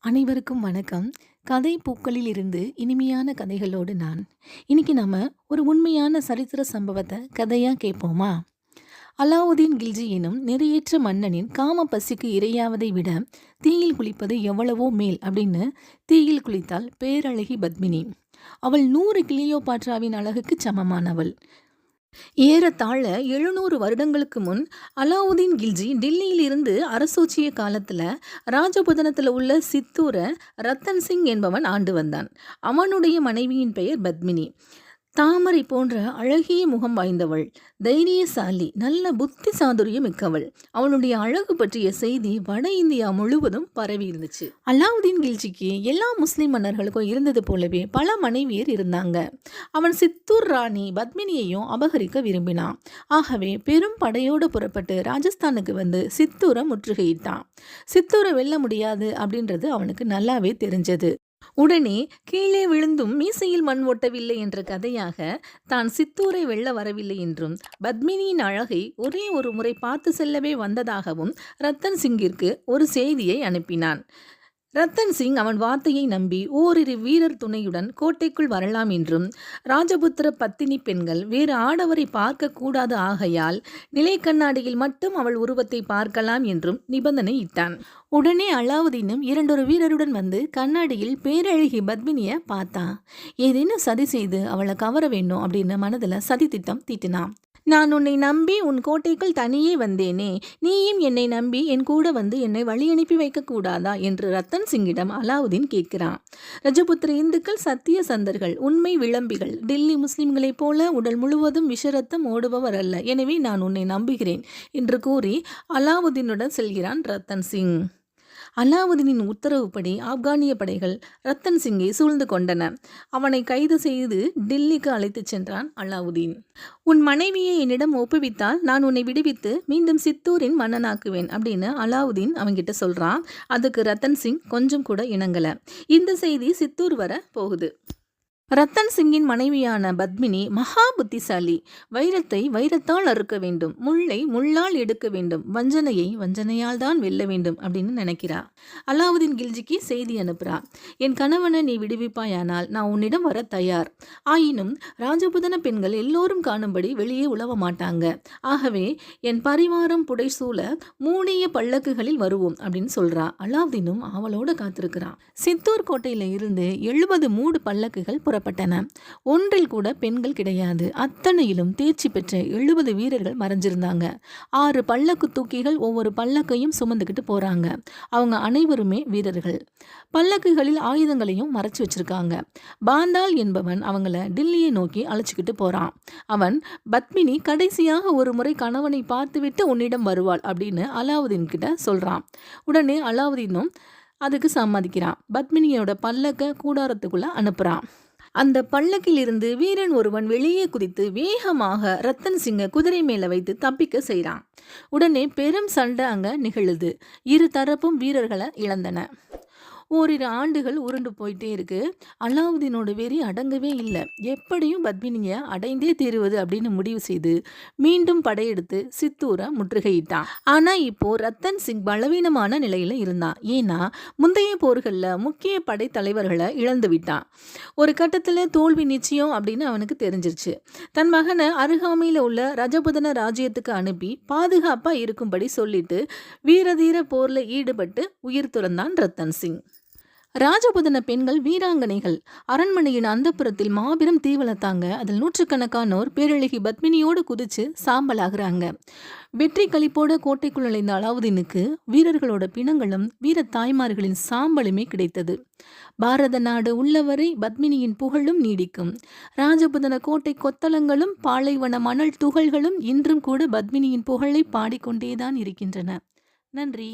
அனைவருக்கும் வணக்கம். கதை பூக்களில் இருந்து இனிமையான கதைகளோடு நான். இன்னைக்கு நம்ம ஒரு உண்மையான சரித்திர சம்பவத்தை கதையா கேட்போமா? அலாவுதீன் கில்ஜி எனும் நெறியற்ற மன்னனின் காம பசிக்கு இரையாவதை விட தீயில் குளிப்பது எவ்வளவோ மேல் அப்படின்னு தீயில் குளித்தாள் பேரழகி பத்மினி. அவள் 100 கிளியோபாட்ராவின் அழகுக்கு சமமானவள். ஏறத்தாழ 700 வருடங்களுக்கு முன் அலாவுதீன் கில்ஜி டில்லியில் இருந்து அரசோச்சிய காலத்துல ராஜபுதனத்துல உள்ள சித்தூரை ரத்தன் சிங் என்பவன் ஆண்டு வந்தான். அவனுடைய மனைவியின் பெயர் பத்மினி. தாமரை போன்ற அழகிய முகம் வாய்ந்தவள், தைரியசாலி, நல்ல புத்தி சாதுரியம் மிக்கவள். அவளுடைய அழகு பற்றிய செய்தி வட இந்தியா முழுவதும் பரவி இருந்துச்சு. அலாவுதீன் கில்ஜிக்கு எல்லா முஸ்லிம் மன்னர்களுக்கும் இருந்தது போலவே பல மனைவியர் இருந்தாங்க. அவன் சித்தூர் ராணி பத்மினியையும் அபகரிக்க விரும்பினான். ஆகவே பெரும் படையோடு புறப்பட்டு ராஜஸ்தானுக்கு வந்து சித்தூரை முற்றுகையிட்டான். சித்தூரை வெல்ல முடியாது அப்படின்றது அவனுக்கு நல்லாவே தெரிஞ்சது. உடனே கீழே விழுந்தும் மீசையில் மண் ஒட்டவில்லை என்ற கதையாக தான் சித்தூரை வெல்ல வரவில்லை என்றும் பத்மினியின் அழகை ஒரே ஒரு முறை பார்த்து செல்லவே வந்ததாகவும் ரத்தன் சிங்கிற்கு ஒரு செய்தியை அனுப்பினான். ரத்தன் சிங் அவன் வார்த்தையை நம்பி ஓரிரு வீரர் துணையுடன் கோட்டைக்குள் வரலாம் என்றும் ராஜபுத்திர பத்தினி பெண்கள் வேறு ஆடவரை பார்க்க கூடாது ஆகையால் நிலை கண்ணாடியில் மட்டும் அவள் உருவத்தை பார்க்கலாம் என்றும் நிபந்தனை இட்டான். உடனே அலாவுதீனும் 2 வீரருடன் வந்து கண்ணாடியில் பேரழகி பத்மினியை பார்த்தான். ஏதேனும் சதி செய்து அவளை கவர வேண்டும் அப்படின்னு மனதில் சதி திட்டம் தீட்டினான். நான் உன்னை நம்பி உன் கோட்டைக்குள் தனியே வந்தேனே, நீயும் என்னை நம்பி என் கூட வந்து என்னை வழி அனுப்பி வைக்கக்கூடாதா என்று ரத்தன் சிங்கிடம் அலாவுதீன் கேட்கிறான். ரஜபுத்திர இந்துக்கள் சத்திய சந்தர்கள், உண்மை விளம்பிகள், டில்லி முஸ்லிம்களைப் போல உடல் முழுவதும் விஷரத்தம் ஓடுபவர் அல்ல. எனவே நான் உன்னை நம்புகிறேன் என்று கூறி அலாவுதீனுடன் செல்கிறான் ரத்தன் சிங். அலாவுதீனின் உத்தரவுப்படி ஆப்கானிய படைகள் ரத்தன் சிங்கை சூழ்ந்து கொண்டன. அவனை கைது செய்து டில்லிக்கு அழைத்துச் சென்றான் அலாவுதீன். உன் மனைவியை என்னிடம் ஒப்புவித்தால் நான் உன்னை விடுவித்து மீண்டும் சித்தூரின் மன்னனாக்குவேன் அப்படின்னு அலாவுதீன் அவன்கிட்ட சொல்றான். அதுக்கு ரத்தன் சிங் கொஞ்சம் கூட இணங்கல. இந்த செய்தி சித்தூர் வர போகுது. ரத்தன் சிங்கின் மனைவியான பத்மினி மகா புத்திசாலி. வைரத்தை வைரத்தால் அறுக்க வேண்டும், முள்ளை முள்ளால் எடுக்க வேண்டும், வஞ்சனையை வஞ்சனையால் தான் வெல்ல வேண்டும் அப்படின்னு நினைக்கிறா. அலாவுதீன் கில்ஜிக்கு செய்தி அனுப்புறா. என் கணவனை நீ விடுவிப்பாயானால் நான் உன்னிடம் வர தயார். ஆயினும் ராஜபுதன பெண்கள் எல்லோரும் காணும்படி வெளியே உலவ மாட்டாங்க. ஆகவே என் பரிவாரம் புடைசூழ மூடிய பல்லக்குகளில் வருவோம் அப்படின்னு சொல்றா. அலாவுதீனும் அவளோட காத்திருக்கிறான். சித்தூர் கோட்டையில இருந்து 70 மூடு பல்லக்குகள் புறப்பட்டன. ஒன்றில் கூட பெண்கள் கிடையாது. அத்தனையிலும் தேர்ச்சி பெற்ற 70 வீரர்கள் மறைஞ்சிருந்தாங்க. 6 பல்லக்கு தூக்கிகள் ஒவ்வொரு பல்லக்கையும் சுமந்துக்கிட்டு போறாங்க. அவங்க அனைவருமே வீரர்கள். பல்லக்குகளில் ஆயுதங்களையும் மறைச்சு வச்சிருக்காங்க. பாந்தால் என்பவன் அவங்கள டில்லியை நோக்கி அழைச்சிக்கிட்டு போறான். அவன் பத்மினி கடைசியாக ஒரு முறை கணவனை பார்த்துவிட்டு உன்னிடம் வருவாள் அப்படின்னு அலாவுதீன் கிட்ட சொல்றான். உடனே அலாவுதீனும் அதுக்கு சம்மதிக்கிறான். பத்மினியோட பல்லக்க கூடாரத்துக்குள்ள அனுப்புறான். அந்த பல்லக்கில் இருந்து வீரன் ஒருவன் வெளியே குதித்து வேகமாக ரத்தன் சிங்கை குதிரை மேல வைத்து தப்பிக்க செய்கிறான். உடனே பெரும் சண்டை அங்க நிகழுது. இரு தரப்பும் வீரர்களை இழந்தன. ஓரிரு ஆண்டுகள் உருண்டு போயிட்டே இருக்கு. அலாவுதீனோட வெறி அடங்கவே இல்லை. எப்படியும் பத்மினியை அடைந்தே தீருவது அப்படின்னு முடிவு செய்து மீண்டும் படையெடுத்து சித்தூரை முற்றுகையிட்டான். ஆனா இப்போ ரத்தன் சிங் பலவீனமான நிலையில இருந்தான். ஏன்னா முந்தைய போர்களில் முக்கிய படை தலைவர்களை இழந்து விட்டான். ஒரு கட்டத்தில் தோல்வி நிச்சயம் அப்படின்னு அவனுக்கு தெரிஞ்சிருச்சு. தன் மகனை அருகாமையில் உள்ள ரஜபுதன ராஜ்யத்துக்கு அனுப்பி பாதுகாப்பா இருக்கும்படி சொல்லிட்டு வீரதீர போர்ல ஈடுபட்டு உயிர் துறந்தான் ரத்தன் சிங். ராஜபுதன பெண்கள் வீராங்கனைகள். அரண்மனையின் அந்தப்புறத்தில் மாபெரும் தீ வளர்த்தாங்க. அதில் நூற்றுக்கணக்கானோர் பேரழகி பத்மினியோடு குதிச்சு சாம்பலாகிறாங்க. வெற்றி களிப்போட கோட்டைக்குள் நுழைந்த அலாவுதீனுக்கு வீரர்களோட பிணங்களும் வீர தாய்மார்களின் சாம்பலுமே கிடைத்தது. பாரத நாடு உள்ளவரை பத்மினியின் புகழும் நீடிக்கும். ராஜபுதன கோட்டை கொத்தளங்களும் பாலைவன மணல் துகள்களும் இன்றும் கூட பத்மினியின் புகழை பாடிக்கொண்டேதான் இருக்கின்றன. நன்றி.